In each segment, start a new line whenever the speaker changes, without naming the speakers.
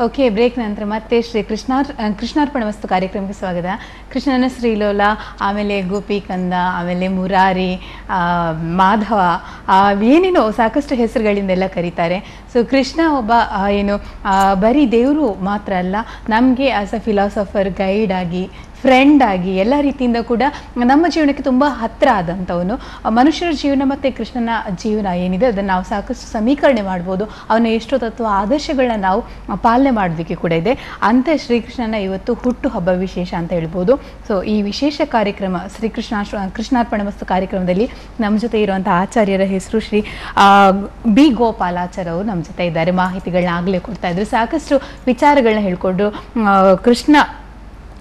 Okay, break ನಂತರ ಮತ್ತೆ ಶ್ರೀ ಕೃಷ್ಣಾರ್ಪಣ ವಸ್ತು ಕಾರ್ಯಕ್ರಮಕ್ಕೆ ಸ್ವಾಗತ. ಕೃಷ್ಣನ ಶ್ರೀಲೋಲ, ಆಮೇಲೆ ಗೋಪಿಕಂದ, ಆಮೇಲೆ ಮುರಾರಿ, ಮಾಧವ, ಏನೇನೋ ಸಾಕಷ್ಟು ಹೆಸರುಗಳಿಂದೆಲ್ಲ ಕರೀತಾರೆ. ಸೊ ಕೃಷ್ಣ ಒಬ್ಬ ಬರೀ ದೇವರು ಮಾತ್ರ ಅಲ್ಲ, ನಮಗೆ ಆಸ್ ಅ ಫಿಲಾಸಫರ್, ಗೈಡ್ ಆಗಿ, ಫ್ರೆಂಡ್ ಆಗಿ ಎಲ್ಲ ರೀತಿಯಿಂದ ಕೂಡ ನಮ್ಮ ಜೀವನಕ್ಕೆ ತುಂಬ ಹತ್ತಿರ ಆದಂಥವನು. ಮನುಷ್ಯರ ಜೀವನ ಮತ್ತು ಕೃಷ್ಣನ ಜೀವನ ಏನಿದೆ ಅದನ್ನು ನಾವು ಸಾಕಷ್ಟು ಸಮೀಕರಣೆ ಮಾಡ್ಬೋದು. ಅವನ ಎಷ್ಟೋ ತತ್ವ ಆದರ್ಶಗಳನ್ನ ನಾವು ಪಾಲನೆ ಮಾಡೋದಕ್ಕೆ ಕೂಡ ಇದೆ. ಅಂಥ ಶ್ರೀಕೃಷ್ಣನ ಇವತ್ತು ಹುಟ್ಟು ಹಬ್ಬ ವಿಶೇಷ ಅಂತ ಹೇಳ್ಬೋದು. ಸೊ ಈ ವಿಶೇಷ ಕಾರ್ಯಕ್ರಮ ಕೃಷ್ಣಾರ್ಪಣ ವಸ್ತು ಕಾರ್ಯಕ್ರಮದಲ್ಲಿ ನಮ್ಮ ಜೊತೆ ಇರುವಂಥ ಆಚಾರ್ಯರ ಹೆಸರು ಶ್ರೀ ಬಿ ಗೋಪಾಲಾಚಾರ್ಯ ಅವರು ನಮ್ಮ ಜೊತೆ ಇದ್ದಾರೆ. ಮಾಹಿತಿಗಳನ್ನ ಆಗಲೇ ಕೊಡ್ತಾ ಇದ್ರು, ಸಾಕಷ್ಟು ವಿಚಾರಗಳನ್ನ ಹೇಳ್ಕೊಂಡ್ರು. ಕೃಷ್ಣ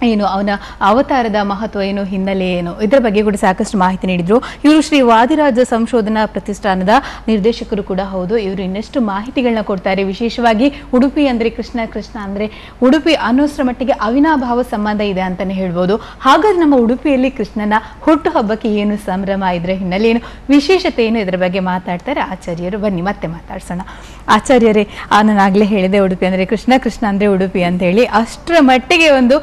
ಏನು, ಅವನ ಅವತಾರದ ಮಹತ್ವ ಏನು, ಹಿನ್ನೆಲೆ ಏನು, ಇದರ ಬಗ್ಗೆ ಕೂಡ ಸಾಕಷ್ಟು ಮಾಹಿತಿ ನೀಡಿದರು. ಇವರು ಶ್ರೀ ವಾದಿರಾಜ ಸಂಶೋಧನಾ ಪ್ರತಿಷ್ಠಾನದ ನಿರ್ದೇಶಕರು ಕೂಡ ಹೌದು. ಇವರು ಇನ್ನಷ್ಟು ಮಾಹಿತಿಗಳನ್ನ ಕೊಡ್ತಾರೆ. ವಿಶೇಷವಾಗಿ ಉಡುಪಿ ಅಂದರೆ ಕೃಷ್ಣ, ಕೃಷ್ಣ ಅಂದರೆ ಉಡುಪಿ ಅನ್ನೋಷ್ಟರ ಮಟ್ಟಿಗೆ ಅವಿನಾಭಾವ ಸಂಬಂಧ ಇದೆ ಅಂತಲೇ ಹೇಳ್ಬೋದು. ಹಾಗಾದ್ರೆ ನಮ್ಮ ಉಡುಪಿಯಲ್ಲಿ ಕೃಷ್ಣನ ಹುಟ್ಟು ಹಬ್ಬಕ್ಕೆ ಏನು ಸಂಭ್ರಮ, ಇದರ ಹಿನ್ನೆಲೆ ಏನು, ವಿಶೇಷತೆ ಏನು, ಇದರ ಬಗ್ಗೆ ಮಾತಾಡ್ತಾರೆ ಆಚಾರ್ಯರು. ಬನ್ನಿ ಮತ್ತೆ ಮಾತಾಡ್ಸೋಣ. ಆಚಾರ್ಯರೇ, ನಾನು ಆಗಲೇ ಹೇಳಿದೆ ಉಡುಪಿ ಅಂದರೆ ಕೃಷ್ಣ, ಕೃಷ್ಣ ಅಂದರೆ ಉಡುಪಿ ಅಂತ ಹೇಳಿ. ಅಷ್ಟರ ಮಟ್ಟಿಗೆ ಒಂದು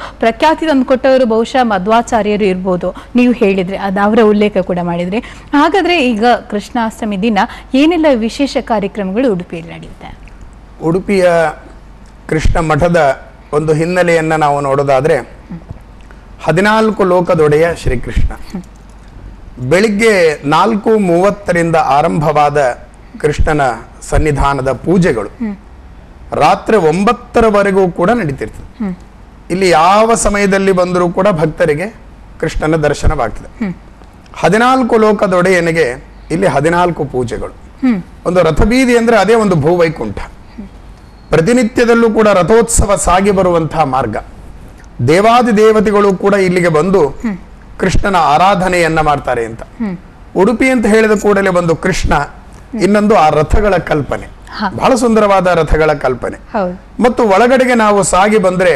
ಖ್ಯಾತಿ ತಂದು ಕೊಟ್ಟವರು ಬಹುಶಃ ಮಧ್ವಾಚಾರ್ಯರು ಇರ್ಬೋದು. ನೀವು ಹೇಳಿದ್ರೆ ಅದು ಅವರ ಉಲ್ಲೇಖ ಕೂಡ ಮಾಡಿದ್ರೆ. ಹಾಗಾದ್ರೆ ಈಗ ಕೃಷ್ಣಾಷ್ಟಮಿ ದಿನ ಏನೆಲ್ಲ ವಿಶೇಷ ಕಾರ್ಯಕ್ರಮಗಳು ಉಡುಪಿಯಲ್ಲಿ ನಡೆಯುತ್ತೆ?
ಉಡುಪಿಯ ಕೃಷ್ಣ ಮಠದ ಒಂದು ಹಿನ್ನೆಲೆಯನ್ನು ನಾವು ನೋಡೋದಾದ್ರೆ, 14 ಲೋಕದೊಡೆಯ ಶ್ರೀಕೃಷ್ಣ. ಬೆಳಿಗ್ಗೆ 4:30 ಆರಂಭವಾದ ಕೃಷ್ಣನ ಸನ್ನಿಧಾನದ ಪೂಜೆಗಳು ರಾತ್ರಿ 9 ಕೂಡ ನಡೀತಿರ್ತದೆ. ಇಲ್ಲಿ ಯಾವ ಸಮಯದಲ್ಲಿ ಬಂದರೂ ಕೂಡ ಭಕ್ತರಿಗೆ ಕೃಷ್ಣನ ದರ್ಶನವಾಗ್ತದೆ. 14 ಲೋಕದೊಡೆಯನಿಗೆ ಇಲ್ಲಿ 14 ಪೂಜೆಗಳು. ಒಂದು ರಥಬೀದಿ ಅಂದ್ರೆ ಅದೇ ಒಂದು ಭೂವೈಕುಂಠ. ಪ್ರತಿನಿತ್ಯದಲ್ಲೂ ಕೂಡ ರಥೋತ್ಸವ ಸಾಗಿ ಬರುವಂತಹ ಮಾರ್ಗ. ದೇವಾದಿ ದೇವತೆಗಳು ಕೂಡ ಇಲ್ಲಿಗೆ ಬಂದು ಕೃಷ್ಣನ ಆರಾಧನೆಯನ್ನ ಮಾಡ್ತಾರೆ ಅಂತ. ಉಡುಪಿ ಅಂತ ಹೇಳಿದ ಕೂಡಲೇ ಬಂದು ಕೃಷ್ಣ, ಇನ್ನೊಂದು ಆ ರಥಗಳ ಕಲ್ಪನೆ, ಬಹಳ ಸುಂದರವಾದ ರಥಗಳ ಕಲ್ಪನೆ. ಮತ್ತು ಒಳಗಡೆಗೆ ನಾವು ಸಾಗಿ ಬಂದ್ರೆ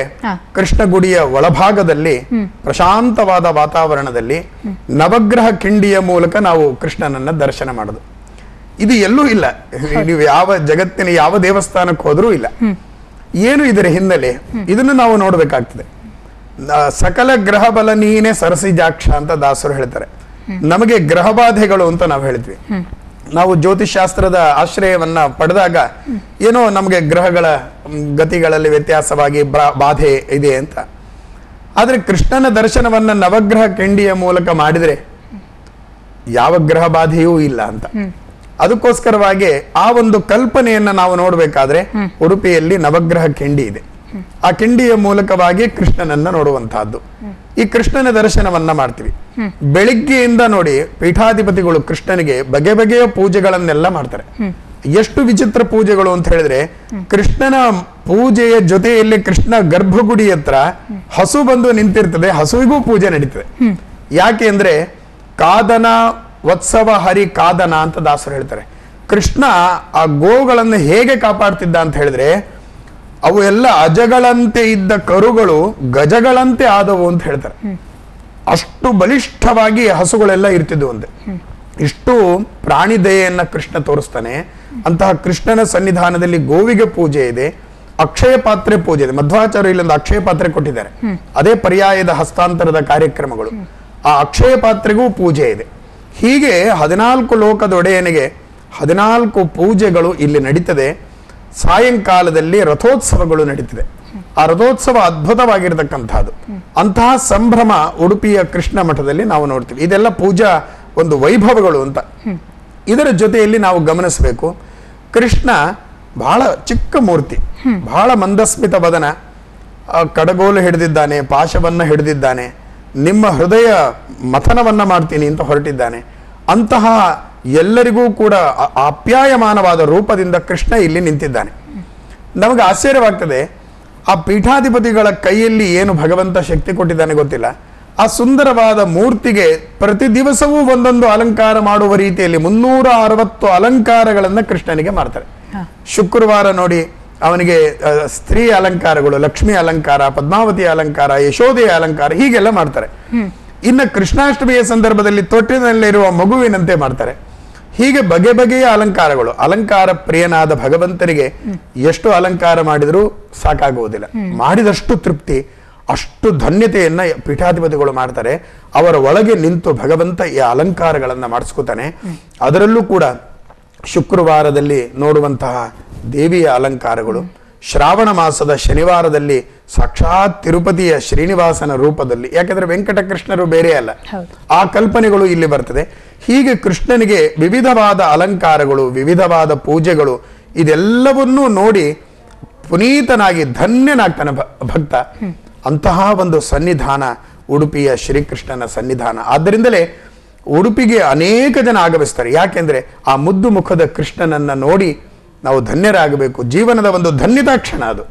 ಕೃಷ್ಣ ಗುಡಿಯ ಒಳಭಾಗದಲ್ಲಿ ಪ್ರಶಾಂತವಾದ ವಾತಾವರಣದಲ್ಲಿ ನವಗ್ರಹ ಕಿಂಡಿಯ ಮೂಲಕ ನಾವು ಕೃಷ್ಣನನ್ನ ದರ್ಶನ ಮಾಡೋದು. ಇದು ಎಲ್ಲೂ ಇಲ್ಲ. ನೀವು ಯಾವ ಜಗತ್ತಿನ ಯಾವ ದೇವಸ್ಥಾನಕ್ಕೆ ಹೋದ್ರೂ ಇಲ್ಲ. ಏನು ಇದರ ಹಿನ್ನೆಲೆ, ಇದನ್ನು ನಾವು ನೋಡ್ಬೇಕಾಗ್ತದೆ. ಸಕಲ ಗ್ರಹ ಬಲ ನೀನೇ ಸರಸಿಜಾಕ್ಷ ಅಂತ ದಾಸರು ಹೇಳ್ತಾರೆ. ನಮಗೆ ಗ್ರಹ ಬಾಧೆಗಳು ಅಂತ ನಾವು ಹೇಳ್ತೀವಿ. ನಾವು ಜ್ಯೋತಿಷಾಸ್ತ್ರದ ಆಶ್ರಯವನ್ನ ಪಡೆದಾಗ ಏನೋ ನಮಗೆ ಗ್ರಹಗಳ ಗತಿಗಳಲ್ಲಿ ವ್ಯತ್ಯಾಸವಾಗಿ ಬಾಧೆ ಇದೆ ಅಂತ. ಆದ್ರೆ ಕೃಷ್ಣನ ದರ್ಶನವನ್ನ ನವಗ್ರಹ ಕೆಂಡಿಯ ಮೂಲಕ ಮಾಡಿದ್ರೆ ಯಾವ ಗ್ರಹ ಬಾಧೆಯೂ ಇಲ್ಲ ಅಂತ. ಅದಕ್ಕೋಸ್ಕರವಾಗಿ ಆ ಒಂದು ಕಲ್ಪನೆಯನ್ನ ನಾವು ನೋಡ್ಬೇಕಾದ್ರೆ ಉಡುಪಿಯಲ್ಲಿ ನವಗ್ರಹ ಕೆಂಡಿ ಇದೆ. ಆ ಕಿಂಡಿಯ ಮೂಲಕವಾಗಿ ಕೃಷ್ಣನನ್ನ ನೋಡುವಂತಹದ್ದು. ಈ ಕೃಷ್ಣನ ದರ್ಶನವನ್ನ ಮಾಡ್ತೀವಿ. ಬೆಳಿಗ್ಗೆಯಿಂದ ನೋಡಿ ಪೀಠಾಧಿಪತಿಗಳು ಕೃಷ್ಣನಿಗೆ ಬಗೆ ಬಗೆಯ ಪೂಜೆಗಳನ್ನೆಲ್ಲ ಮಾಡ್ತಾರೆ. ಎಷ್ಟು ವಿಚಿತ್ರ ಪೂಜೆಗಳು ಅಂತ ಹೇಳಿದ್ರೆ, ಕೃಷ್ಣನ ಪೂಜೆಯ ಜೊತೆಯಲ್ಲಿ ಕೃಷ್ಣ ಗರ್ಭಗುಡಿ ಹತ್ರ ಹಸು ಬಂದು ನಿಂತಿರ್ತದೆ, ಹಸುವಿಗೂ ಪೂಜೆ ನಡೀತದೆ. ಯಾಕೆ ಅಂದ್ರೆ ಕಾದನ ವತ್ಸವ ಹರಿ ಕಾದನ ಅಂತ ದಾಸರು ಹೇಳ್ತಾರೆ. ಕೃಷ್ಣ ಆ ಗೋಗಳನ್ನು ಹೇಗೆ ಕಾಪಾಡ್ತಿದ್ದ ಅಂತ ಹೇಳಿದ್ರೆ, ಅವು ಎಲ್ಲ ಅಜಗಳಂತೆ ಇದ್ದ ಕರುಗಳು ಗಜಗಳಂತೆ ಆದವು ಅಂತ ಹೇಳ್ತಾರೆ. ಅಷ್ಟು ಬಲಿಷ್ಠವಾಗಿ ಹಸುಗಳೆಲ್ಲ ಇರ್ತಿದ್ವು ಅಂತೆ. ಇಷ್ಟು ಪ್ರಾಣಿ ದಯೆಯನ್ನ ಕೃಷ್ಣ ತೋರಿಸ್ತಾನೆ. ಅಂತಹ ಕೃಷ್ಣನ ಸನ್ನಿಧಾನದಲ್ಲಿ ಗೋವಿಗೆ ಪೂಜೆ ಇದೆ, ಅಕ್ಷಯ ಪಾತ್ರೆ ಪೂಜೆ ಇದೆ. ಮಧ್ವಾಚಾರ್ಯ ಇಲ್ಲೊಂದು ಅಕ್ಷಯ ಪಾತ್ರೆ ಕೊಟ್ಟಿದ್ದಾರೆ. ಅದೇ ಪರ್ಯಾಯದ ಹಸ್ತಾಂತರದ ಕಾರ್ಯಕ್ರಮಗಳು. ಆ ಅಕ್ಷಯ ಪಾತ್ರೆಗೂ ಪೂಜೆ ಇದೆ. ಹೀಗೆ 14 ಲೋಕದೊಡೆಯನಿಗೆ 14 ಪೂಜೆಗಳು ಇಲ್ಲಿ ನಡೀತದೆ. ಸಾಯಂಕಾಲದಲ್ಲಿ ರಥೋತ್ಸವಗಳು ನಡೀತಿದೆ. ಆ ರಥೋತ್ಸವ ಅದ್ಭುತವಾಗಿರ್ತಕ್ಕಂಥದ್ದು. ಅಂತಹ ಸಂಭ್ರಮ ಉಡುಪಿಯ ಕೃಷ್ಣ ಮಠದಲ್ಲಿ ನಾವು ನೋಡ್ತೀವಿ. ಇದೆಲ್ಲ ಪೂಜಾ ಒಂದು ವೈಭವಗಳು ಅಂತ. ಇದರ ಜೊತೆಯಲ್ಲಿ ನಾವು ಗಮನಿಸಬೇಕು, ಕೃಷ್ಣ ಬಹಳ ಚಿಕ್ಕ ಮೂರ್ತಿ, ಬಹಳ ಮಂದಸ್ಮಿತ ವದನ, ಕಡಗೋಲು ಹಿಡಿದಿದ್ದಾನೆ, ಪಾಶವನ್ನ ಹಿಡಿದಿದ್ದಾನೆ, ನಿಮ್ಮ ಹೃದಯ ಮಥನವನ್ನ ಮಾಡ್ತೀನಿ ಅಂತ ಹೊರಟಿದ್ದಾನೆ. ಅಂತಹ ಎಲ್ಲರಿಗೂ ಕೂಡ ಆಪ್ಯಾಯಮಾನವಾದ ರೂಪದಿಂದ ಕೃಷ್ಣ ಇಲ್ಲಿ ನಿಂತಿದ್ದಾನೆ. ನಮಗೆ ಆಶ್ಚರ್ಯವಾಗ್ತದೆ, ಆ ಪೀಠಾಧಿಪತಿಗಳ ಕೈಯಲ್ಲಿ ಏನು ಭಗವಂತ ಶಕ್ತಿ ಕೊಟ್ಟಿದ್ದಾನೆ ಗೊತ್ತಿಲ್ಲ. ಆ ಸುಂದರವಾದ ಮೂರ್ತಿಗೆ ಪ್ರತಿ ದಿವಸವೂ ಒಂದೊಂದು ಅಲಂಕಾರ ಮಾಡುವ ರೀತಿಯಲ್ಲಿ 360 ಅಲಂಕಾರಗಳನ್ನ ಕೃಷ್ಣನಿಗೆ ಮಾಡ್ತಾರೆ. ಶುಕ್ರವಾರ ನೋಡಿ ಅವನಿಗೆ ಸ್ತ್ರೀ ಅಲಂಕಾರಗಳು, ಲಕ್ಷ್ಮಿ ಅಲಂಕಾರ, ಪದ್ಮಾವತಿ ಅಲಂಕಾರ, ಯಶೋದೆಯ ಅಲಂಕಾರ, ಹೀಗೆಲ್ಲ ಮಾಡ್ತಾರೆ. ಇನ್ನು ಕೃಷ್ಣಾಷ್ಟಮಿಯ ಸಂದರ್ಭದಲ್ಲಿ ತೊಟ್ಟಿನಲ್ಲಿರುವ ಮಗುವಿನಂತೆ ಮಾಡ್ತಾರೆ. ಹೀಗೆ ಬಗೆ ಬಗೆಯ ಅಲಂಕಾರಗಳು. ಅಲಂಕಾರ ಪ್ರಿಯನಾದ ಭಗವಂತನಿಗೆ ಎಷ್ಟು ಅಲಂಕಾರ ಮಾಡಿದರೂ ಸಾಕಾಗುವುದಿಲ್ಲ. ಮಾಡಿದಷ್ಟು ತೃಪ್ತಿ, ಅಷ್ಟು ಧನ್ಯತೆಯನ್ನ ಪೀಠಾಧಿಪತಿಗಳು ಮಾಡ್ತಾರೆ. ಅವರ ಒಳಗೆ ನಿಂತು ಭಗವಂತ ಈ ಅಲಂಕಾರಗಳನ್ನ ಮಾಡಿಸ್ಕೊತಾನೆ. ಅದರಲ್ಲೂ ಕೂಡ ಶುಕ್ರವಾರದಲ್ಲಿ ನೋಡುವಂತಹ ದೇವಿಯ ಅಲಂಕಾರಗಳು, ಶ್ರಾವಣ ಮಾಸದ ಶನಿವಾರದಲ್ಲಿ ಸಾಕ್ಷಾತ್ ತಿರುಪತಿಯ ಶ್ರೀನಿವಾಸನ ರೂಪದಲ್ಲಿ, ಯಾಕಂದ್ರೆ ವೆಂಕಟಕೃಷ್ಣರು ಬೇರೆ ಅಲ್ಲ, ಆ ಕಲ್ಪನೆಗಳು ಇಲ್ಲಿ ಬರ್ತದೆ. ಹೀಗೆ ಕೃಷ್ಣನಿಗೆ ವಿವಿಧವಾದ ಅಲಂಕಾರಗಳು, ವಿವಿಧವಾದ ಪೂಜೆಗಳು, ಇದೆಲ್ಲವನ್ನೂ ನೋಡಿ ಪುನೀತನಾಗಿ ಧನ್ಯನಾಗ್ತಾನೆ ಭಕ್ತ. ಅಂತಹ ಒಂದು ಸನ್ನಿಧಾನ ಉಡುಪಿಯ ಶ್ರೀಕೃಷ್ಣನ ಸನ್ನಿಧಾನ. ಆದ್ದರಿಂದಲೇ ಉಡುಪಿಗೆ ಅನೇಕ ಜನ ಆಗಮಿಸ್ತಾರೆ. ಯಾಕೆಂದ್ರೆ ಆ ಮುದ್ದು ಮುಖದ ಕೃಷ್ಣನನ್ನ ನೋಡಿ ನಾವು ಧನ್ಯರಾಗಬೇಕು. ಜೀವನದ ಒಂದು ಧನ್ಯತಾ ಕ್ಷಣ ಅದು.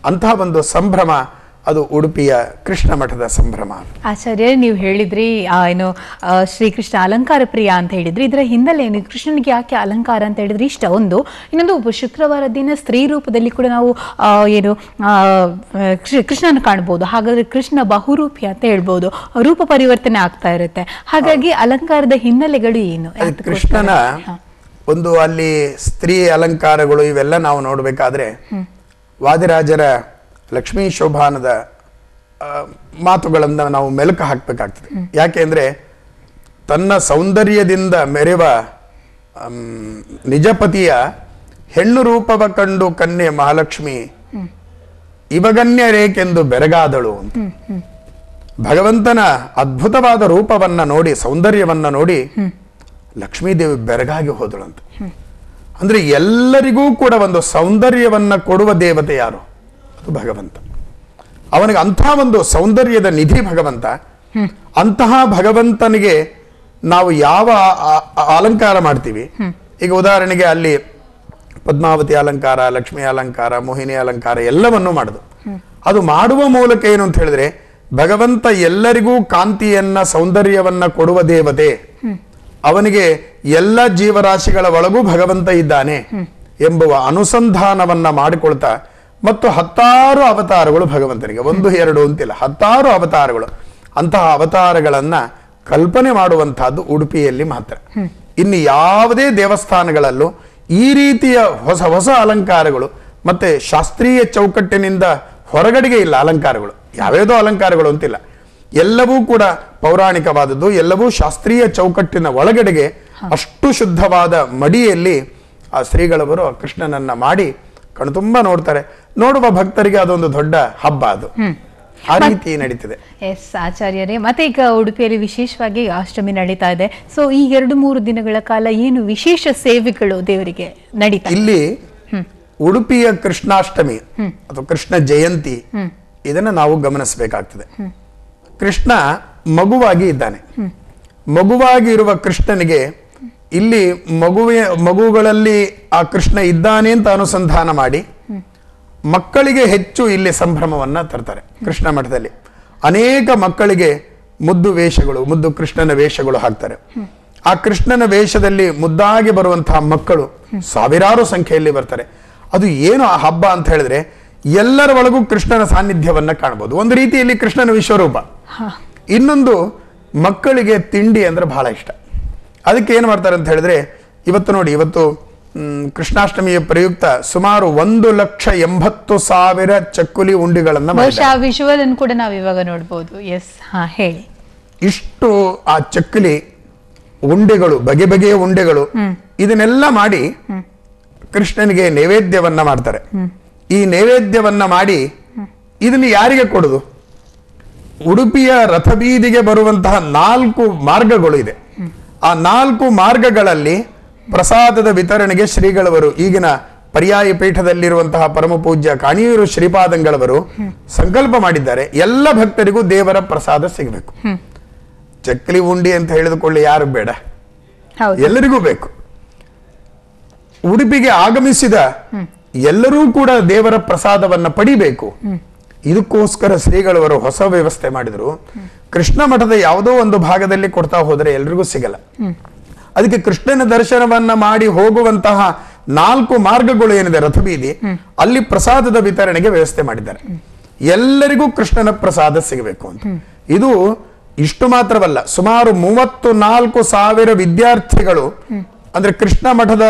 ಅಂತಹ ಒಂದು ಸಂಭ್ರಮ ಅದು ಉಡುಪಿಯ ಕೃಷ್ಣ ಮಠದ ಸಂಭ್ರಮ.
ಆಚಾರ್ಯ, ನೀವು ಹೇಳಿದ್ರಿ ಏನು ಶ್ರೀಕೃಷ್ಣ ಅಲಂಕಾರ ಪ್ರಿಯ ಅಂತ ಹೇಳಿದ್ರಿ. ಇದರ ಹಿನ್ನೆಲೆ ಏನು? ಕೃಷ್ಣನಿಗೆ ಯಾಕೆ ಅಲಂಕಾರ ಅಂತ ಹೇಳಿದ್ರೆ ಇಷ್ಟ ಒಂದು. ಇನ್ನೊಂದು, ಶುಕ್ರವಾರ ದಿನ ಸ್ತ್ರೀ ರೂಪದಲ್ಲಿ ಕೂಡ ನಾವು ಏನು ಕೃಷ್ಣನ ಕಾಣ್ಬೋದು. ಹಾಗಾದ್ರೆ ಕೃಷ್ಣ ಬಹುರೂಪಿ ಅಂತ ಹೇಳ್ಬೋದು, ರೂಪ ಪರಿವರ್ತನೆ ಆಗ್ತಾ ಇರುತ್ತೆ. ಹಾಗಾಗಿ ಅಲಂಕಾರದ ಹಿನ್ನೆಲೆಗಳು ಏನು?
ಕೃಷ್ಣನ ಒಂದು ಅಲ್ಲಿ ಸ್ತ್ರೀ ಅಲಂಕಾರಗಳು ಇವೆಲ್ಲ ನಾವು ನೋಡ್ಬೇಕಾದ್ರೆ ವಾದಿರಾಜರ ಲಕ್ಷ್ಮೀ ಶೋಭಾನದ ಮಾತುಗಳನ್ನ ನಾವು ಮೆಲುಕು ಹಾಕ್ಬೇಕಾಗ್ತದೆ. ಯಾಕೆಂದ್ರೆ ತನ್ನ ಸೌಂದರ್ಯದಿಂದ ಮೆರೆವ ನಿಜಪತಿಯ ಹೆಣ್ಣು ರೂಪವ ಕಂಡು ಕನ್ಯೆ ಮಹಾಲಕ್ಷ್ಮಿ ಇವಗನ್ಯರೇಕೆಂದು ಬೆರಗಾದಳು ಅಂತ. ಭಗವಂತನ ಅದ್ಭುತವಾದ ರೂಪವನ್ನ ನೋಡಿ, ಸೌಂದರ್ಯವನ್ನ ನೋಡಿ ಲಕ್ಷ್ಮೀದೇವಿ ಬೆರಗಾಗಿ ಹೋದಳು ಅಂತ. ಅಂದ್ರೆ ಎಲ್ಲರಿಗೂ ಕೂಡ ಒಂದು ಸೌಂದರ್ಯವನ್ನ ಕೊಡುವ ದೇವತೆ ಯಾರು? ಅದು ಭಗವಂತ. ಅವನಿಗೆ ಅಂಥ ಒಂದು ಸೌಂದರ್ಯದ ನಿಧಿ ಭಗವಂತ. ಅಂತಹ ಭಗವಂತನಿಗೆ ನಾವು ಯಾವ ಅಲಂಕಾರ ಮಾಡ್ತೀವಿ? ಈಗ ಉದಾಹರಣೆಗೆ ಅಲ್ಲಿ ಪದ್ಮಾವತಿ ಅಲಂಕಾರ, ಲಕ್ಷ್ಮೀ ಅಲಂಕಾರ, ಮೋಹಿನಿ ಅಲಂಕಾರ ಎಲ್ಲವನ್ನೂ ಮಾಡುದು. ಅದು ಮಾಡುವ ಮೂಲಕ ಏನು ಅಂತ ಹೇಳಿದ್ರೆ, ಭಗವಂತ ಎಲ್ಲರಿಗೂ ಕಾಂತಿಯನ್ನ, ಸೌಂದರ್ಯವನ್ನ ಕೊಡುವ ದೇವತೆ. ಅವನಿಗೆ ಎಲ್ಲ ಜೀವರಾಶಿಗಳ ಒಳಗೂ ಭಗವಂತ ಇದ್ದಾನೆ ಎಂಬುವ ಅನುಸಂಧಾನವನ್ನ ಮಾಡಿಕೊಳ್ತಾ, ಮತ್ತು 10 ಅವತಾರಗಳು ಭಗವಂತನಿಗೆ, 1 2 ಅಂತಿಲ್ಲ, 10 ಅವತಾರಗಳು. ಅಂತಹ ಅವತಾರಗಳನ್ನ ಕಲ್ಪನೆ ಮಾಡುವಂತಹದ್ದು ಉಡುಪಿಯಲ್ಲಿ ಮಾತ್ರ. ಇನ್ನು ಯಾವುದೇ ದೇವಸ್ಥಾನಗಳಲ್ಲೂ ಈ ರೀತಿಯ ಹೊಸ ಹೊಸ ಅಲಂಕಾರಗಳು, ಮತ್ತೆ ಶಾಸ್ತ್ರೀಯ ಚೌಕಟ್ಟಿನಿಂದ ಹೊರಗಡೆಗೆ ಇಲ್ಲ ಅಲಂಕಾರಗಳು. ಯಾವ್ಯಾವುದೋ ಅಲಂಕಾರಗಳು ಅಂತಿಲ್ಲ, ಎಲ್ಲವೂ ಕೂಡ ಪೌರಾಣಿಕವಾದದ್ದು, ಎಲ್ಲವೂ ಶಾಸ್ತ್ರೀಯ ಚೌಕಟ್ಟಿನ ಒಳಗಡೆಗೆ ಅಷ್ಟು ಶುದ್ಧವಾದ ಮಡಿಯಲ್ಲಿ ಆ ಶ್ರೀಗಳವರು ಕೃಷ್ಣನನ್ನ ಮಾಡಿ ಕಣ್ತುಂಬ ನೋಡ್ತಾರೆ. ನೋಡುವ ಭಕ್ತರಿಗೆ ಅದೊಂದು ದೊಡ್ಡ ಹಬ್ಬ. ಅದು ಆ ರೀತಿ ನಡೀತಿದೆ.
ಎಸ್ ಆಚಾರ್ಯರೇ, ಮತ್ತೆ ಈಗ ಉಡುಪಿಯಲ್ಲಿ ವಿಶೇಷವಾಗಿ ಅಷ್ಟಮಿ ನಡೀತಾ ಇದೆ. ಸೊ ಈ 2-3 ದಿನಗಳ ಕಾಲ ಏನು ವಿಶೇಷ ಸೇವೆಗಳು ದೇವರಿಗೆ ನಡೀತಾ
ಇಲ್ಲಿ? ಉಡುಪಿಯ ಕೃಷ್ಣಾಷ್ಟಮಿ ಅಥವಾ ಕೃಷ್ಣ ಜಯಂತಿ, ಇದನ್ನ ನಾವು ಗಮನಿಸಬೇಕಾಗ್ತದೆ. ಕೃಷ್ಣ ಮಗುವಾಗಿ ಇದ್ದಾನೆ. ಮಗುವಾಗಿ ಇರುವ ಕೃಷ್ಣನಿಗೆ ಇಲ್ಲಿ ಮಗುಗಳಲ್ಲಿ ಆ ಕೃಷ್ಣ ಇದ್ದಾನೆ ಅಂತ ಅನುಸಂಧಾನ ಮಾಡಿ ಮಕ್ಕಳಿಗೆ ಹೆಚ್ಚು ಇಲ್ಲಿ ಸಂಭ್ರಮವನ್ನ ತರ್ತಾರೆ. ಕೃಷ್ಣ ಮಠದಲ್ಲಿ ಅನೇಕ ಮಕ್ಕಳಿಗೆ ಮುದ್ದು ವೇಷಗಳು, ಮುದ್ದು ಕೃಷ್ಣನ ವೇಷಗಳು ಹಾಕ್ತಾರೆ. ಆ ಕೃಷ್ಣನ ವೇಷದಲ್ಲಿ ಮುದ್ದಾಗಿ ಬರುವಂತಹ ಮಕ್ಕಳು ಸಾವಿರಾರು ಸಂಖ್ಯೆಯಲ್ಲಿ ಬರ್ತಾರೆ. ಅದು ಏನು ಆ ಹಬ್ಬ ಅಂತ ಹೇಳಿದ್ರೆ, ಎಲ್ಲರ ಒಳಗೂ ಕೃಷ್ಣನ ಸಾನ್ನಿಧ್ಯವನ್ನ ಕಾಣಬಹುದು. ಒಂದು ರೀತಿಯಲ್ಲಿ ಕೃಷ್ಣನ ವಿಶ್ವರೂಪ. ಇನ್ನೊಂದು, ಮಕ್ಕಳಿಗೆ ತಿಂಡಿ ಅಂದ್ರೆ ಬಹಳ ಇಷ್ಟ. ಅದಕ್ಕೆ ಏನು ಮಾಡ್ತಾರೆ ಅಂತ ಹೇಳಿದ್ರೆ, ಇವತ್ತು ನೋಡಿ, ಇವತ್ತು ಕೃಷ್ಣಾಷ್ಟಮಿಯ ಪ್ರಯುಕ್ತ ಸುಮಾರು 1,80,000 ಚಕ್ಕುಲಿ ಉಂಡಿಗಳನ್ನ
ವಿಜುವಲ್ ಅನ್ನು ಕೂಡ ನಾವು ಇವಾಗ ನೋಡಬಹುದು. ಎಸ್, ಹೇಳಿ.
ಇಷ್ಟು ಆ ಚಕ್ಕುಲಿ ಉಂಡೆಗಳು, ಬಗೆ ಬಗೆಯ ಉಂಡೆಗಳು, ಇದನ್ನೆಲ್ಲ ಮಾಡಿ ಕೃಷ್ಣನಿಗೆ ನೈವೇದ್ಯವನ್ನ ಮಾಡ್ತಾರೆ. ಈ ನೈವೇದ್ಯವನ್ನ ಮಾಡಿ ಇದನ್ನು ಯಾರಿಗೆ ಕೊಡುದು? ಉಡುಪಿಯ ರಥಬೀದಿಗೆ ಬರುವಂತಹ 4 ಮಾರ್ಗಗಳು ಇದೆ. ಆ 4 ಮಾರ್ಗಗಳಲ್ಲಿ ಪ್ರಸಾದದ ವಿತರಣೆಗೆ ಶ್ರೀಗಳವರು, ಈಗಿನ ಪರ್ಯಾಯ ಪೀಠದಲ್ಲಿರುವಂತಹ ಪರಮ ಪೂಜ್ಯ ಕಾಣಿಯೂರು ಶ್ರೀಪಾದಂಗಳವರು ಸಂಕಲ್ಪ ಮಾಡಿದ್ದಾರೆ, ಎಲ್ಲ ಭಕ್ತರಿಗೂ ದೇವರ ಪ್ರಸಾದ ಸಿಗಬೇಕು. ಚಕ್ಕಲಿ ಉಂಡಿ ಅಂತ ಹೇಳಿದುಕೊಳ್ಳಿ ಯಾರು ಬೇಡ, ಎಲ್ಲರಿಗೂ ಬೇಕು. ಉಡುಪಿಗೆ ಆಗಮಿಸಿದ ಎಲ್ಲರೂ ಕೂಡ ದೇವರ ಪ್ರಸಾದವನ್ನ ಪಡಿಬೇಕು. ಇದಕ್ಕೋಸ್ಕರ ಶ್ರೀಗಳವರು ಹೊಸ ವ್ಯವಸ್ಥೆ ಮಾಡಿದ್ರು. ಕೃಷ್ಣ ಮಠದ ಯಾವುದೋ ಒಂದು ಭಾಗದಲ್ಲಿ ಕೊಡ್ತಾ ಹೋದರೆ ಎಲ್ರಿಗೂ ಸಿಗಲ್ಲ. ಅದಕ್ಕೆ ಕೃಷ್ಣನ ದರ್ಶನವನ್ನ ಮಾಡಿ ಹೋಗುವಂತಹ 4 ಮಾರ್ಗಗಳು ಏನಿದೆ ರಥಬೀದಿ, ಅಲ್ಲಿ ಪ್ರಸಾದದ ವಿತರಣೆಗೆ ವ್ಯವಸ್ಥೆ ಮಾಡಿದ್ದಾರೆ. ಎಲ್ಲರಿಗೂ ಕೃಷ್ಣನ ಪ್ರಸಾದ ಸಿಗಬೇಕು ಅಂತ. ಇದು ಇಷ್ಟು ಮಾತ್ರವಲ್ಲ, ಸುಮಾರು 34,000 ವಿದ್ಯಾರ್ಥಿಗಳು ಅಂದ್ರೆ ಕೃಷ್ಣ ಮಠದ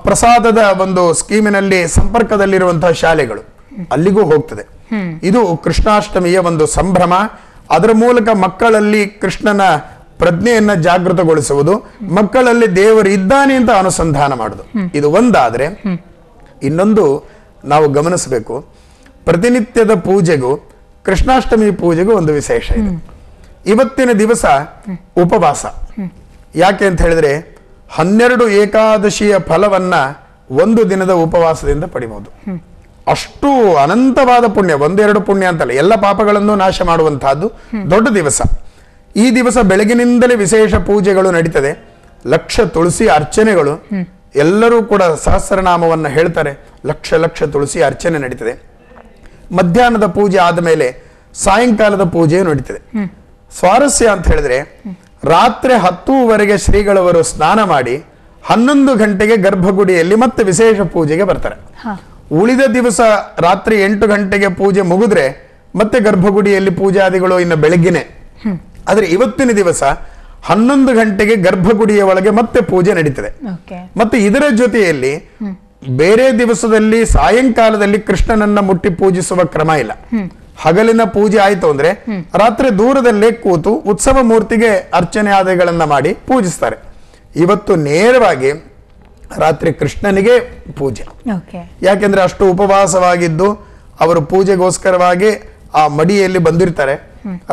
ಪ್ರಸಾದದ ಒಂದು ಸ್ಕೀಮಿನಲ್ಲಿ ಸಂಪರ್ಕದಲ್ಲಿರುವಂತಹ ಶಾಲೆಗಳು ಅಲ್ಲಿಗೂ ಹೋಗ್ತದೆ. ಇದು ಕೃಷ್ಣಾಷ್ಟಮಿಯ ಒಂದು ಸಂಭ್ರಮ. ಅದರ ಮೂಲಕ ಮಕ್ಕಳಲ್ಲಿ ಕೃಷ್ಣನ ಪ್ರಜ್ಞೆಯನ್ನ ಜಾಗೃತಗೊಳಿಸುವುದು, ಮಕ್ಕಳಲ್ಲಿ ದೇವರು ಇದ್ದಾನೆ ಅಂತ ಅನುಸಂಧಾನ ಮಾಡುದು. ಇದು ಒಂದಾದ್ರೆ, ಇನ್ನೊಂದು ನಾವು ಗಮನಿಸಬೇಕು, ಪ್ರತಿನಿತ್ಯದ ಪೂಜೆಗೂ ಕೃಷ್ಣಾಷ್ಟಮಿ ಪೂಜೆಗೂ ಒಂದು ವಿಶೇಷ ಇದೆ. ಇವತ್ತಿನ ದಿವಸ ಉಪವಾಸ. ಯಾಕೆ ಅಂತ ಹೇಳಿದ್ರೆ 12 ಏಕಾದಶಿಯ ಫಲವನ್ನ ಒಂದು ದಿನದ ಉಪವಾಸದಿಂದ ಪಡಿಬಹುದು. ಅಷ್ಟು ಅನಂತವಾದ ಪುಣ್ಯ, ಒಂದೆರಡು ಪುಣ್ಯ ಅಂತಲ್ಲ, ಎಲ್ಲ ಪಾಪಗಳನ್ನು ನಾಶ ಮಾಡುವಂತಹದ್ದು ದೊಡ್ಡ ದಿವಸ. ಈ ದಿವಸ ಬೆಳಗಿನಿಂದಲೇ ವಿಶೇಷ ಪೂಜೆಗಳು ನಡೀತದೆ. ಲಕ್ಷ ತುಳಸಿ ಅರ್ಚನೆಗಳು, ಎಲ್ಲರೂ ಕೂಡ ಸಹಸ್ರನಾಮವನ್ನ ಹೇಳ್ತಾರೆ. ಲಕ್ಷ ಲಕ್ಷ ತುಳಸಿ ಅರ್ಚನೆ ನಡೀತದೆ. ಮಧ್ಯಾಹ್ನದ ಪೂಜೆ ಆದ ಮೇಲೆ ಸಾಯಂಕಾಲದ ಪೂಜೆಯು ನಡೀತದೆ. ಸ್ವಾರಸ್ಯ ಅಂತ ಹೇಳಿದ್ರೆ, ರಾತ್ರಿ 10:00ವರೆಗೆ ಶ್ರೀಗಳವರು ಸ್ನಾನ ಮಾಡಿ 11 ಗಂಟೆಗೆ ಗರ್ಭಗುಡಿಯಲ್ಲಿ ಮತ್ತೆ ವಿಶೇಷ ಪೂಜೆಗೆ ಬರ್ತಾರೆ. ಉಳಿದ ದಿವಸ ರಾತ್ರಿ 8 ಗಂಟೆಗೆ ಪೂಜೆ ಮುಗಿದ್ರೆ ಮತ್ತೆ ಗರ್ಭಗುಡಿಯಲ್ಲಿ ಪೂಜಾದಿಗಳು ಇನ್ನು ಬೆಳಗ್ಗಿನೇ. ಆದ್ರೆ ಇವತ್ತಿನ ದಿವಸ 11 ಗಂಟೆಗೆ ಗರ್ಭಗುಡಿಯ ಒಳಗೆ ಮತ್ತೆ ಪೂಜೆ ನಡೀತದೆ. ಮತ್ತೆ ಇದರ ಜೊತೆಯಲ್ಲಿ ಬೇರೆ ದಿವಸದಲ್ಲಿ ಸಾಯಂಕಾಲದಲ್ಲಿ ಕೃಷ್ಣನನ್ನ ಮುಟ್ಟಿ ಪೂಜಿಸುವ ಕ್ರಮ ಇಲ್ಲ. ಹಗಲಿನ ಪೂಜೆ ಆಯ್ತು ಅಂದ್ರೆ ರಾತ್ರಿ ದೂರದಲ್ಲೇ ಕೂತು ಉತ್ಸವ ಮೂರ್ತಿಗೆ ಅರ್ಚನೆ ಆದಿಗಳನ್ನ ಮಾಡಿ ಪೂಜಿಸ್ತಾರೆ. ಇವತ್ತು ನೇರವಾಗಿ ರಾತ್ರಿ ಕೃಷ್ಣನಿಗೆ ಪೂಜೆ. ಯಾಕೆಂದ್ರೆ ಅಷ್ಟು ಉಪವಾಸವಾಗಿದ್ದು ಅವರು ಪೂಜೆಗೋಸ್ಕರವಾಗಿ ಆ ಮಡಿಯಲ್ಲಿ ಬಂದಿರ್ತಾರೆ.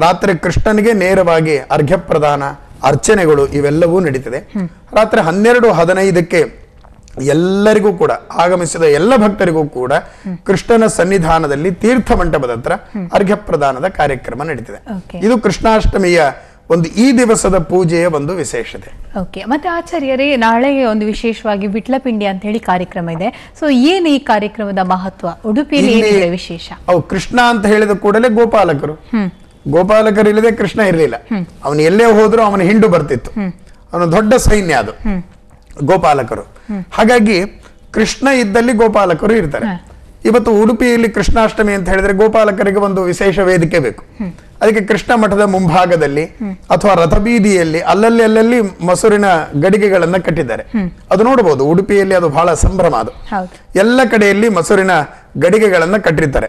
ರಾತ್ರಿ ಕೃಷ್ಣನಿಗೆ ನೇರವಾಗಿ ಅರ್ಘ್ಯ ಪ್ರದಾನ, ಅರ್ಚನೆಗಳು ಇವೆಲ್ಲವೂ ನಡೀತದೆ. ರಾತ್ರಿ 12:15ಕ್ಕೆ ಎಲ್ಲರಿಗೂ ಕೂಡ, ಆಗಮಿಸಿದ ಎಲ್ಲ ಭಕ್ತರಿಗೂ ಕೂಡ ಕೃಷ್ಣನ ಸನ್ನಿಧಾನದಲ್ಲಿ ತೀರ್ಥ ಮಂಟಪದ ಹತ್ರ ಅರ್ಘ್ಯ ಪ್ರದಾನದ ಕಾರ್ಯಕ್ರಮ ನಡೀತದೆ. ಇದು ಕೃಷ್ಣಾಷ್ಟಮಿಯ ಒಂದು ಈ ದಿವಸದ ಪೂಜೆಯ ಒಂದು ವಿಶೇಷತೆ.
ಮತ್ತೆ ಆಚಾರ್ಯರೇ, ನಾಳೆ ಒಂದು ವಿಶೇಷವಾಗಿ ವಿಟ್ಲಪಿಂಡಿ ಅಂತ ಹೇಳಿ ಕಾರ್ಯಕ್ರಮ ಇದೆ. ಸೊ ಏನು ಈ ಕಾರ್ಯಕ್ರಮದ ಮಹತ್ವ? ಉಡುಪಿಯಲ್ಲಿ ಏನಿದೆ ವಿಶೇಷ?
ಕೃಷ್ಣ ಅಂತ ಹೇಳಿದ ಕೂಡಲೇ ಗೋಪಾಲಕರು ಇಲ್ಲದೆ ಕೃಷ್ಣ ಇರಲಿಲ್ಲ. ಅವನು ಎಲ್ಲೇ ಹೋದ್ರು ಅವನ ಹಿಂಡು ಬರ್ತಿತ್ತು. ಅವನ ದೊಡ್ಡ ಸೈನ್ಯ ಅದು ಗೋಪಾಲಕರು. ಹಾಗಾಗಿ ಕೃಷ್ಣ ಇದ್ದಲ್ಲಿ ಗೋಪಾಲಕರು ಇರ್ತಾರೆ. ಇವತ್ತು ಉಡುಪಿಯಲ್ಲಿ ಕೃಷ್ಣಾಷ್ಟಮಿ ಅಂತ ಹೇಳಿದ್ರೆ ಗೋಪಾಲಕರಿಗೆ ಒಂದು ವಿಶೇಷ ವೇದಿಕೆ ಬೇಕು. ಅದಕ್ಕೆ ಕೃಷ್ಣ ಮಠದ ಮುಂಭಾಗದಲ್ಲಿ ಅಥವಾ ರಥಬೀದಿಯಲ್ಲಿ ಅಲ್ಲಲ್ಲಿ ಮೊಸರಿನ ಗಡಿಗೆಗಳನ್ನ ಕಟ್ಟಿದ್ದಾರೆ. ಅದು ನೋಡಬಹುದು. ಉಡುಪಿಯಲ್ಲಿ ಅದು ಬಹಳ ಸಂಭ್ರಮ. ಅದು ಎಲ್ಲ ಕಡೆಯಲ್ಲಿ ಮೊಸರಿನ ಗಡಿಗೆಗಳನ್ನ ಕಟ್ಟಿರ್ತಾರೆ.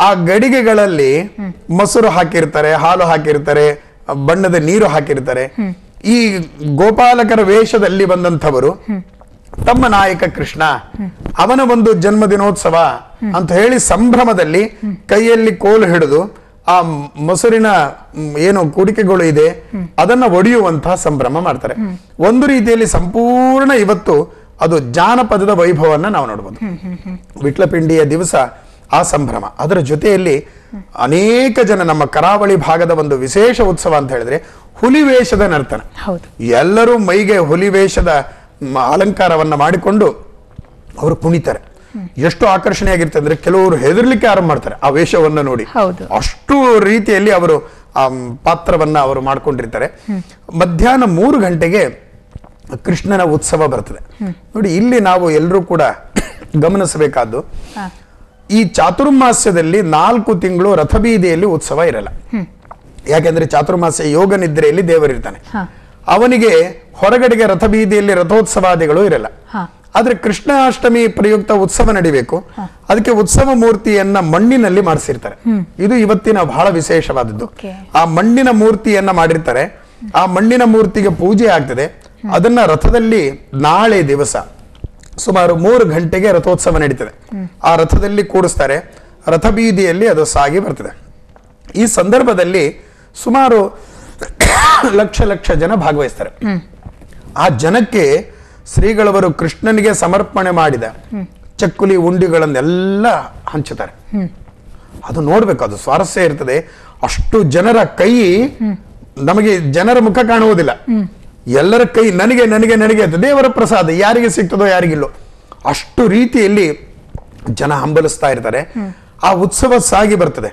ಆ ಗಡಿಗೆಗಳಲ್ಲಿ ಮೊಸರು ಹಾಕಿರ್ತಾರೆ, ಹಾಲು ಹಾಕಿರ್ತಾರೆ, ಬಣ್ಣದ ನೀರು ಹಾಕಿರ್ತಾರೆ. ಈ ಗೋಪಾಲಕರ ವೇಷದಲ್ಲಿ ಬಂದಂಥವರು ತಮ್ಮ ನಾಯಕ ಕೃಷ್ಣ ಅವನ ಒಂದು ಜನ್ಮದಿನೋತ್ಸವ ಅಂತ ಹೇಳಿ ಸಂಭ್ರಮದಲ್ಲಿ ಕೈಯಲ್ಲಿ ಕೋಲು ಹಿಡಿದು ಆ ಮೊಸರಿನ ಏನು ಕುಡಿಕೆಗಳು ಇದೆ ಅದನ್ನ ಒಡೆಯುವಂತಹ ಸಂಭ್ರಮ ಮಾಡ್ತಾರೆ. ಒಂದು ರೀತಿಯಲ್ಲಿ ಸಂಪೂರ್ಣ ಇವತ್ತು ಅದು ಜಾನಪದದ ವೈಭವನ್ನ ನಾವು ನೋಡಬಹುದು. ವಿಟ್ಲಪಿಂಡಿಯ ದಿವಸ ಆ ಸಂಭ್ರಮ. ಅದರ ಜೊತೆಯಲ್ಲಿ ಅನೇಕ ಜನ, ನಮ್ಮ ಕರಾವಳಿ ಭಾಗದ ಒಂದು ವಿಶೇಷ ಉತ್ಸವ ಅಂತ ಹೇಳಿದ್ರೆ ಹುಲಿವೇಷದ ನರ್ತನ. ಎಲ್ಲರೂ ಮೈಗೆ ಹುಲಿವೇಷದ ಅಲಂಕಾರವನ್ನ ಮಾಡಿಕೊಂಡು ಅವರು ಕುಣಿತಾರೆ. ಎಷ್ಟು ಆಕರ್ಷಣೆಯಾಗಿರ್ತದೆ ಅಂದ್ರೆ ಕೆಲವರು ಹೆದರ್ಲಿಕ್ಕೆ ಆರಂಭ ಮಾಡ್ತಾರೆ ಆ ವೇಷವನ್ನ ನೋಡಿ. ಅಷ್ಟು ರೀತಿಯಲ್ಲಿ ಅವರು ಆ ಪಾತ್ರವನ್ನ ಅವರು ಮಾಡ್ಕೊಂಡಿರ್ತಾರೆ. ಮಧ್ಯಾಹ್ನ 3 ಗಂಟೆಗೆ ಕೃಷ್ಣನ ಉತ್ಸವ ಬರ್ತದೆ. ನೋಡಿ, ಇಲ್ಲಿ ನಾವು ಎಲ್ಲರೂ ಕೂಡ ಗಮನಿಸಬೇಕಾದ್ದು, ಈ ಚಾತುರ್ಮಾಸ್ಯದಲ್ಲಿ 4 ತಿಂಗಳು ರಥಬೀದಿಯಲ್ಲಿ ಉತ್ಸವ ಇರಲ್ಲ. ಯಾಕೆಂದ್ರೆ ಚಾತುರ್ಮಾಸ್ಯ ಯೋಗ ನಿದ್ರೆಯಲ್ಲಿ ದೇವರಿರ್ತಾನೆ. ಅವನಿಗೆ ಹೊರಗಡೆಗೆ ರಥಬೀದಿಯಲ್ಲಿ ರಥೋತ್ಸವಾದಿಗಳು ಇರಲ್ಲ. ಆದ್ರೆ ಕೃಷ್ಣಾಷ್ಟಮಿ ಪ್ರಯುಕ್ತ ಉತ್ಸವ ನಡಿಬೇಕು. ಅದಕ್ಕೆ ಉತ್ಸವ ಮೂರ್ತಿಯನ್ನ ಮಣ್ಣಿನಲ್ಲಿ ಮಾಡಿಸಿರ್ತಾರೆ. ಇದು ಇವತ್ತಿನ ಬಹಳ ವಿಶೇಷವಾದದ್ದು. ಆ ಮಣ್ಣಿನ ಮೂರ್ತಿಯನ್ನ ಮಾಡಿರ್ತಾರೆ. ಆ ಮಣ್ಣಿನ ಮೂರ್ತಿಗೆ ಪೂಜೆ ಆಗ್ತದೆ. ಅದನ್ನ ರಥದಲ್ಲಿ ನಾಳೆ ದಿವಸ ಸುಮಾರು 3 ಗಂಟೆಗೆ ರಥೋತ್ಸವ ನಡೀತದೆ. ಆ ರಥದಲ್ಲಿ ಕೂಡಿಸ್ತಾರೆ. ರಥಬೀದಿಯಲ್ಲಿ ಅದು ಸಾಗಿ ಬರ್ತದೆ. ಈ ಸಂದರ್ಭದಲ್ಲಿ ಸುಮಾರು ಲಕ್ಷ ಜನ ಭಾಗವಹಿಸ್ತಾರೆ. ಆ ಜನಕ್ಕೆ ಶ್ರೀಗಳವರು ಕೃಷ್ಣನಿಗೆ ಸಮರ್ಪಣೆ ಮಾಡಿದ ಚಕ್ಕುಲಿ ಉಂಡಿಗಳನ್ನೆಲ್ಲ ಹಂಚುತ್ತಾರೆ. ಅದು ನೋಡ್ಬೇಕು, ಅದು ಸ್ವಾರಸ್ಯ ಇರ್ತದೆ. ಅಷ್ಟು ಜನರ ಕೈ, ನಮಗೆ ಜನರ ಮುಖ ಕಾಣುವುದಿಲ್ಲ, ಎಲ್ಲರ ಕೈ ನನಗೆ ನನಗೆ ನನಗೆ ಅಂತ ದೇವರ ಪ್ರಸಾದ ಯಾರಿಗೆ ಸಿಗ್ತದೋ ಯಾರಿಗಿಲ್ಲೋ ಅಷ್ಟು ರೀತಿಯಲ್ಲಿ ಜನ ಹಂಬಲಿಸ್ತಾ ಇರ್ತಾರೆ. ಆ ಉತ್ಸವ ಸಾಗಿ ಬರ್ತದೆ.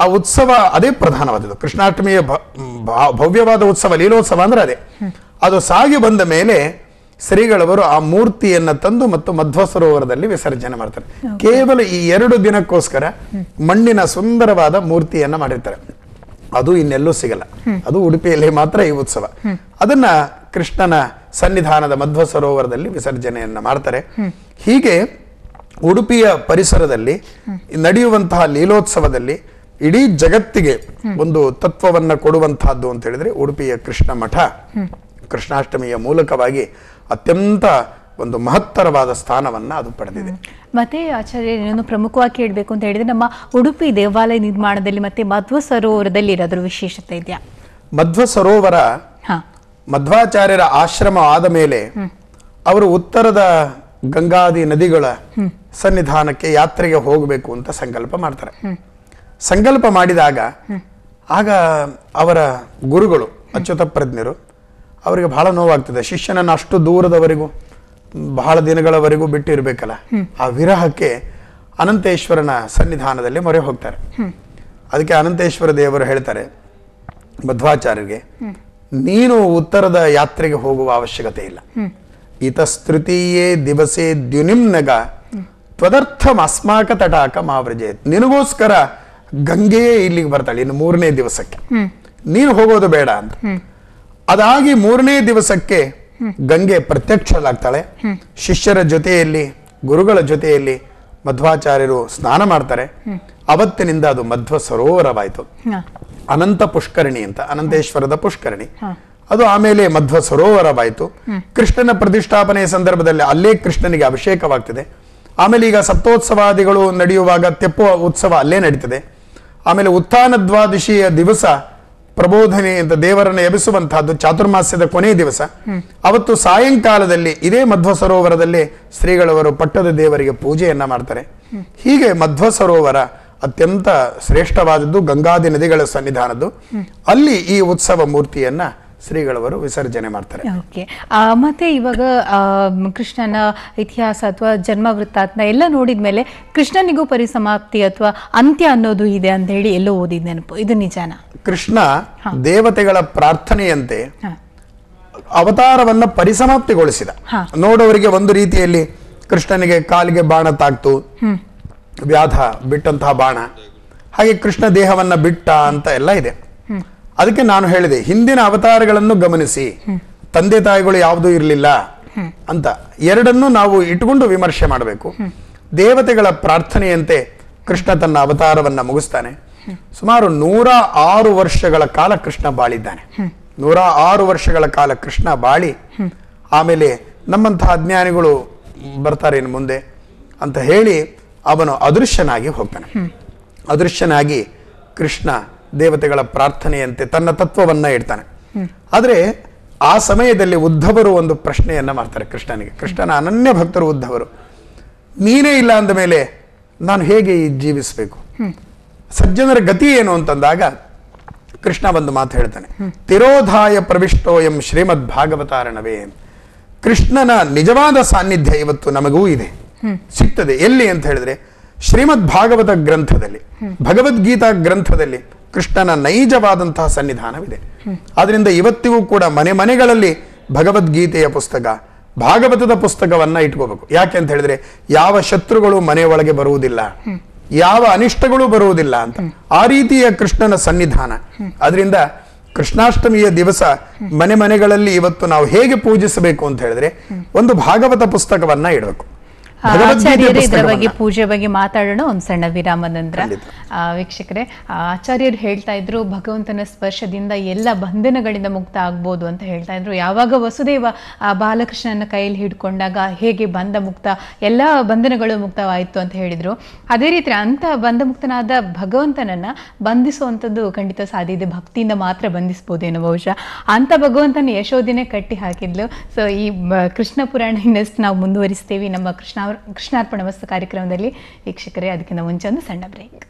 ಆ ಉತ್ಸವ ಅದೇ ಪ್ರಧಾನವಾದದ್ದು. ಕೃಷ್ಣಾಷ್ಟಮಿಯ ಭವ್ಯವಾದ ಉತ್ಸವ, ಲೀಲೋತ್ಸವ ಅಂದ್ರೆ ಅದೇ. ಅದು ಸಾಗಿ ಬಂದ ಮೇಲೆ ಶ್ರೀಗಳವರು ಆ ಮೂರ್ತಿಯನ್ನ ತಂದು ಮತ್ತು ಮಧ್ವ ಸರೋವರದಲ್ಲಿ ವಿಸರ್ಜನೆ ಮಾಡ್ತಾರೆ. ಕೇವಲ ಈ 2 ದಿನಕ್ಕೋಸ್ಕರ ಮಣ್ಣಿನ ಸುಂದರವಾದ ಮೂರ್ತಿಯನ್ನ ಮಾಡಿರ್ತಾರೆ. ಅದು ಇನ್ನೆಲ್ಲೂ ಸಿಗಲ್ಲ. ಅದು ಉಡುಪಿಯಲ್ಲಿ ಮಾತ್ರ ಈ ಉತ್ಸವ. ಅದನ್ನ ಕೃಷ್ಣನ ಸನ್ನಿಧಾನದ ಮಧ್ವ ಸರೋವರದಲ್ಲಿ ವಿಸರ್ಜನೆಯನ್ನ ಮಾಡ್ತಾರೆ. ಹೀಗೆ ಉಡುಪಿಯ ಪರಿಸರದಲ್ಲಿ ನಡೆಯುವಂತಹ ಲೀಲೋತ್ಸವದಲ್ಲಿ ಇಡೀ ಜಗತ್ತಿಗೆ ಒಂದು ತತ್ವವನ್ನ ಕೊಡುವಂತಹದ್ದು ಅಂತ ಹೇಳಿದ್ರೆ ಉಡುಪಿಯ ಕೃಷ್ಣ ಮಠ ಕೃಷ್ಣಾಷ್ಟಮಿಯ ಮೂಲಕವಾಗಿ ಅತ್ಯಂತ ಒಂದು ಮಹತ್ತರವಾದ ಸ್ಥಾನವನ್ನ ಅದು ಪಡೆದಿದೆ.
ಮತ್ತೆ ಆಚಾರ್ಯ ಇನ್ನೊಂದು ಪ್ರಮುಖವಾಗಿ ಕೇಳಬೇಕು ಅಂತ ಹೇಳಿದ್ರೆ ನಮ್ಮ ಉಡುಪಿ ದೇವಾಲಯ ನಿರ್ಮಾಣದಲ್ಲಿ ಮತ್ತೆ ಮಧ್ವ ಸರೋವರದಲ್ಲಿ ಇರೋದ್ರ ವಿಶೇಷತೆ ಇದೆಯಾ?
ಮಧ್ವ ಸರೋವರ ಮಧ್ವಾಚಾರ್ಯರ ಆಶ್ರಮ ಆದ ಮೇಲೆ ಅವರು ಉತ್ತರದ ಗಂಗಾದಿ ನದಿಗಳ ಸನ್ನಿಧಾನಕ್ಕೆ ಯಾತ್ರೆಗೆ ಹೋಗಬೇಕು ಅಂತ ಸಂಕಲ್ಪ ಮಾಡ್ತಾರೆ. ಸಂಕಲ್ಪ ಮಾಡಿದಾಗ ಆಗ ಅವರ ಗುರುಗಳು ಅಚ್ಯುತ ಪ್ರಜ್ಞರು ಅವರಿಗೆ ಬಹಳ ನೋವಾಗ್ತದೆ. ಶಿಷ್ಯನನ್ನು ಅಷ್ಟು ದೂರದವರೆಗೂ ಬಹಳ ದಿನಗಳವರೆಗೂ ಬಿಟ್ಟು ಇರಬೇಕಲ್ಲ, ಆ ವಿರಹಕ್ಕೆ ಅನಂತೇಶ್ವರನ ಸನ್ನಿಧಾನದಲ್ಲಿ ಮೊರೆ ಹೋಗ್ತಾರೆ. ಅದಕ್ಕೆ ಅನಂತೇಶ್ವರ ದೇವರು ಹೇಳ್ತಾರೆ ಮಧ್ವಾಚಾರ್ಯರಿಗೆ, ನೀನು ಉತ್ತರದ ಯಾತ್ರೆಗೆ ಹೋಗುವ ಅವಶ್ಯಕತೆ ಇಲ್ಲ. ಇತಸ್ತೃತೀಯೇ ದಿವಸೇ ದ್ಯುನಿಮ್ನಗ ತ್ವದರ್ಥಂ ಅಸ್ಮಾಕ ತಟಾಕ ಮಾವ್ರಜೆ. ನಿನಗೋಸ್ಕರ ಗಂಗೆಯೇ ಇಲ್ಲಿಗೆ ಬರ್ತಾಳೆ ಇನ್ನು 3ನೇ ದಿವಸಕ್ಕೆ, ನೀನು ಹೋಗೋದು ಬೇಡ ಅಂತ. ಅದಾಗಿ 3ನೇ ದಿವಸಕ್ಕೆ ಗಂಗೆ ಪ್ರತ್ಯಕ್ಷಳಾಗ್ತಾಳೆ. ಶಿಷ್ಯರ ಜೊತೆಯಲ್ಲಿ ಗುರುಗಳ ಜೊತೆಯಲ್ಲಿ ಮಧ್ವಾಚಾರ್ಯರು ಸ್ನಾನ ಮಾಡ್ತಾರೆ. ಅವತ್ತಿನಿಂದ ಅದು ಮಧ್ವ ಸರೋವರವಾಯಿತು. ಅನಂತ ಪುಷ್ಕರಣಿ ಅಂತ, ಅನಂತೇಶ್ವರದ ಪುಷ್ಕರಣಿ, ಅದು ಆಮೇಲೆ ಮಧ್ವ ಸರೋವರವಾಯಿತು. ಕೃಷ್ಣನ ಪ್ರತಿಷ್ಠಾಪನೆಯ ಸಂದರ್ಭದಲ್ಲಿ ಅಲ್ಲೇ ಕೃಷ್ಣನಿಗೆ ಅಭಿಷೇಕವಾಗ್ತದೆ. ಆಮೇಲೆ ಈಗ ಸಪ್ತೋತ್ಸವಾದಿಗಳು ನಡೆಯುವಾಗ ತೆಪ್ಪುವ ಉತ್ಸವ ಅಲ್ಲೇ ನಡೀತದೆ. ಆಮೇಲೆ ಉತ್ಥಾನ ದ್ವಾದಶಿಯ ದಿವಸ ಪ್ರಬೋಧನೆ ಅಂತ ದೇವರನ್ನು ಎಬ್ಬಿಸುವಂತಹದ್ದು ಚಾತುರ್ಮಾಸ್ಯದ ಕೊನೆಯ ದಿವಸ. ಅವತ್ತು ಸಾಯಂಕಾಲದಲ್ಲಿ ಇದೇ ಮಧ್ವ ಸರೋವರದಲ್ಲಿ ಶ್ರೀಗಳವರು ಪಟ್ಟದ ದೇವರಿಗೆ ಪೂಜೆಯನ್ನ ಮಾಡ್ತಾರೆ. ಹೀಗೆ ಮಧ್ವ ಸರೋವರ ಅತ್ಯಂತ ಶ್ರೇಷ್ಠವಾದದ್ದು, ಗಂಗಾದಿ ನದಿಗಳ ಸನ್ನಿಧಾನದ್ದು. ಅಲ್ಲಿ ಈ ಉತ್ಸವ ಮೂರ್ತಿಯನ್ನ ಶ್ರೀಗಳವರು ವಿಸರ್ಜನೆ ಮಾಡ್ತಾರೆ.
ಓಕೆ, ಮತ್ತೆ ಇವಾಗ ಕೃಷ್ಣನ ಇತಿಹಾಸ ಅಥವಾ ಜನ್ಮ ವೃತ್ತಾಂತ ಎಲ್ಲ ನೋಡಿದ್ಮೇಲೆ ಕೃಷ್ಣನಿಗೂ ಪರಿಸಮಾಪ್ತಿ ಅಥವಾ ಅಂತ್ಯ ಅನ್ನೋದು ಇದೆ ಅಂತ ಹೇಳಿ ಎಲ್ಲೋ ಓದಿದ ನೆನಪು, ಇದು ನಿಜಾನ?
ಕೃಷ್ಣ ದೇವತೆಗಳ ಪ್ರಾರ್ಥನೆಯಂತೆ ಅವತಾರವನ್ನ ಪರಿಸಮಾಪ್ತಿಗೊಳಿಸಿದ. ನೋಡೋವರಿಗೆ ಒಂದು ರೀತಿಯಲ್ಲಿ ಕೃಷ್ಣನಿಗೆ ಕಾಲಿಗೆ ಬಾಣ ತಾಕ್ತು, ವ್ಯಾಧ ಬಿಟ್ಟಂತಹ ಬಾಣ, ಹಾಗೆ ಕೃಷ್ಣ ದೇಹವನ್ನ ಬಿಟ್ಟ ಅಂತ ಎಲ್ಲ ಇದೆ. ಅದಕ್ಕೆ ನಾನು ಹೇಳಿದೆ, ಹಿಂದಿನ ಅವತಾರಗಳನ್ನು ಗಮನಿಸಿ, ತಂದೆ ತಾಯಿಗಳು ಯಾವುದೂ ಇರಲಿಲ್ಲ ಅಂತ ಎರಡನ್ನೂ ನಾವು ಇಟ್ಟುಕೊಂಡು ವಿಮರ್ಶೆ ಮಾಡಬೇಕು. ದೇವತೆಗಳ ಪ್ರಾರ್ಥನೆಯಂತೆ ಕೃಷ್ಣ ತನ್ನ ಅವತಾರವನ್ನ ಮುಗಿಸ್ತಾನೆ. ಸುಮಾರು 106 ವರ್ಷಗಳ ಕಾಲ ಕೃಷ್ಣ ಬಾಳಿದ್ದಾನೆ. 106 ವರ್ಷಗಳ ಕಾಲ ಕೃಷ್ಣ ಬಾಳಿ ಆಮೇಲೆ ನಮ್ಮಂತಹ ಅಜ್ಞಾನಿಗಳು ಬರ್ತಾರೆ ಇನ್ನು ಮುಂದೆ ಅಂತ ಹೇಳಿ ಅವನು ಅದೃಶ್ಯನಾಗಿ ಹೋಗ್ತಾನೆ. ಅದೃಶ್ಯನಾಗಿ ಕೃಷ್ಣ ದೇವತೆಗಳ ಪ್ರಾರ್ಥನೆಯಂತೆ ತನ್ನ ತತ್ವವನ್ನ ಇಡ್ತಾನೆ. ಆದ್ರೆ ಆ ಸಮಯದಲ್ಲಿ ಉದ್ಧವರು ಒಂದು ಪ್ರಶ್ನೆಯನ್ನ ಮಾಡ್ತಾರೆ ಕೃಷ್ಣನಿಗೆ. ಕೃಷ್ಣನ ಅನನ್ಯ ಭಕ್ತರು ಉದ್ಧವರು, ನೀನೇ ಇಲ್ಲ ಅಂದ ಮೇಲೆ ನಾನು ಹೇಗೆ ಜೀವಿಸಬೇಕು, ಸಜ್ಜನರ ಗತಿ ಏನು ಅಂತಂದಾಗ ಕೃಷ್ಣ ಒಂದು ಮಾತು ಹೇಳ್ತಾನೆ, ತಿರೋಧಾಯ ಪ್ರವಿಷ್ಟೋಯಂ ಶ್ರೀಮದ್ ಭಾಗವತಾರಣವೇ. ಕೃಷ್ಣನ ನಿಜವಾದ ಸಾನ್ನಿಧ್ಯ ಇವತ್ತು ನಮಗೂ ಇದೆ, ಸಿಗ್ತದೆ. ಎಲ್ಲಿ ಅಂತ ಹೇಳಿದ್ರೆ ಶ್ರೀಮದ್ ಭಾಗವತ ಗ್ರಂಥದಲ್ಲಿ, ಭಗವದ್ಗೀತಾ ಗ್ರಂಥದಲ್ಲಿ ಕೃಷ್ಣನ ನೈಜವಾದಂತಹ ಸನ್ನಿಧಾನವಿದೆ. ಆದ್ರಿಂದ ಇವತ್ತಿಗೂ ಕೂಡ ಮನೆ ಮನೆಗಳಲ್ಲಿ ಭಗವದ್ಗೀತೆಯ ಪುಸ್ತಕ, ಭಾಗವತದ ಪುಸ್ತಕವನ್ನ ಇಟ್ಕೋಬೇಕು. ಯಾಕೆ ಅಂತ ಹೇಳಿದ್ರೆ ಯಾವ ಶತ್ರುಗಳು ಮನೆ ಒಳಗೆ ಬರುವುದಿಲ್ಲ, ಯಾವ ಅನಿಷ್ಟಗಳು ಬರುವುದಿಲ್ಲ ಅಂತ, ಆ ರೀತಿಯ ಕೃಷ್ಣನ ಸನ್ನಿಧಾನ. ಅದರಿಂದ ಕೃಷ್ಣಾಷ್ಟಮಿಯ ದಿವಸ ಮನೆ ಮನೆಗಳಲ್ಲಿ ಇವತ್ತು ನಾವು ಹೇಗೆ ಪೂಜಿಸಬೇಕು ಅಂತ ಹೇಳಿದ್ರೆ ಒಂದು ಭಾಗವತ ಪುಸ್ತಕವನ್ನ ಇಡಬೇಕು.
ಆಚಾರ್ಯರೇ ಇದರ ಬಗ್ಗೆ ಪೂಜೆ ಬಗ್ಗೆ ಮಾತಾಡೋಣ ಒಂದು ಸಣ್ಣ ವಿರಾಮದ ನಂತರ. ವೀಕ್ಷಕರೇ, ಆಚಾರ್ಯರು ಹೇಳ್ತಾ ಇದ್ರು ಭಗವಂತನ ಸ್ಪರ್ಶದಿಂದ ಎಲ್ಲ ಬಂಧನಗಳಿಂದ ಮುಕ್ತ ಆಗ್ಬೋದು ಅಂತ ಹೇಳ್ತಾ ಇದ್ರು. ಯಾವಾಗ ವಸುದೇವ ಬಾಲಕೃಷ್ಣನ ಕೈಯಲ್ಲಿ ಹಿಡ್ಕೊಂಡಾಗ ಹೇಗೆ ಬಂಧ ಮುಕ್ತ, ಎಲ್ಲ ಬಂಧನಗಳು ಮುಕ್ತವಾಯಿತು ಅಂತ ಹೇಳಿದ್ರು. ಅದೇ ರೀತಿ ಅಂತ ಬಂಧಮುಕ್ತನಾದ ಭಗವಂತನನ್ನ ಬಂಧಿಸುವಂಥದ್ದು ಖಂಡಿತ ಸಾಧ್ಯ ಇದೆ. ಭಕ್ತಿಯಿಂದ ಮಾತ್ರ ಬಂಧಿಸ್ಬೋದೇನೋ ಬಹುಶಃ. ಅಂತ ಭಗವಂತನ ಯಶೋದಿನೇ ಕಟ್ಟಿ ಹಾಕಿದ್ಲು. ಸೊ ಈ ಕೃಷ್ಣ ಪುರಾಣ ಇನ್ನಷ್ಟು ನಾವು ಮುಂದುವರಿಸ್ತೇವೆ ನಮ್ಮ ಕೃಷ್ಣಾರ್ಪಣ ವಸ್ತು ಕಾರ್ಯಕ್ರಮದಲ್ಲಿ. ವೀಕ್ಷಕರೇ, ಅದಕ್ಕಿಂತ ಮುಂಚೆ ಒಂದು ಸಣ್ಣ ಬ್ರೇಕ್.